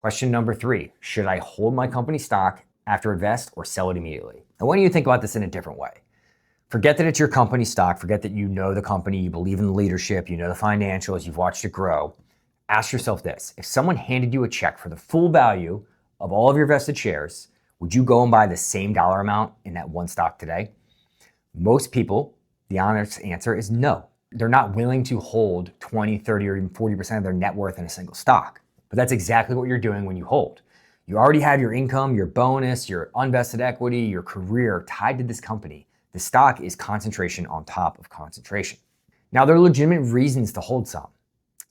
Question number 3, should I hold my company stock after invest or sell it immediately? I want you to think about this in a different way. Forget that it's your company stock. Forget that you know the company, you believe in the leadership, you know the financials, you've watched it grow. Ask yourself this: if someone handed you a check for the full value of all of your vested shares, would you go and buy the same dollar amount in that one stock today? Most people, the honest answer is no. They're not willing to hold 20, 30, or even 40% of their net worth in a single stock. But that's exactly what you're doing when you hold. You already have your income, your bonus, your unvested equity, your career tied to this company. The stock is concentration on top of concentration. Now, there are legitimate reasons to hold some.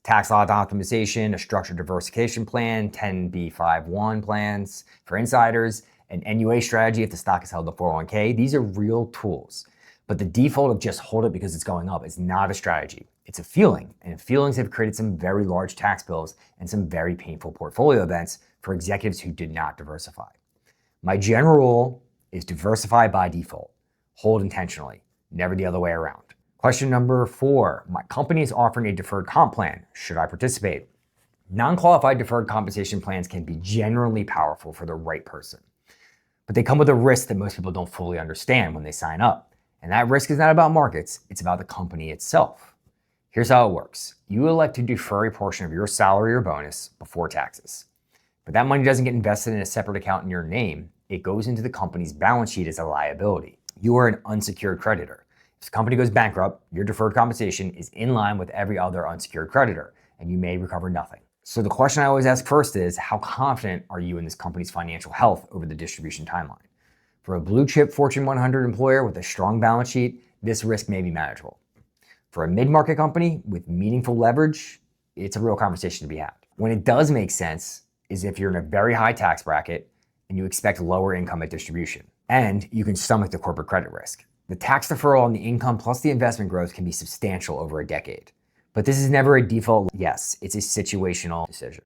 Tax law optimization, a structured diversification plan, 10b5-1 plans for insiders, an NUA strategy if the stock is held in 401k. These are real tools. But the default of just hold it because it's going up is not a strategy. It's a feeling, and feelings have created some very large tax bills and some very painful portfolio events for executives who did not diversify. My general rule is diversify by default. Hold intentionally, never the other way around. Question number 4, my company is offering a deferred comp plan. Should I participate? Non-qualified deferred compensation plans can be generally powerful for the right person, but they come with a risk that most people don't fully understand when they sign up. And that risk is not about markets, it's about the company itself. Here's how it works. You elect to defer a portion of your salary or bonus before taxes. But that money doesn't get invested in a separate account in your name. It goes into the company's balance sheet as a liability. You are an unsecured creditor. If the company goes bankrupt, your deferred compensation is in line with every other unsecured creditor, and you may recover nothing. So the question I always ask first is, how confident are you in this company's financial health over the distribution timeline? For a blue chip Fortune 100 employer with a strong balance sheet, this risk may be manageable. For a mid-market company with meaningful leverage, it's a real conversation to be had. When it does make sense is if you're in a very high tax bracket and you expect lower income at distribution, and you can stomach the corporate credit risk. The tax deferral on the income plus the investment growth can be substantial over a decade. But this is never a default yes, it's a situational decision.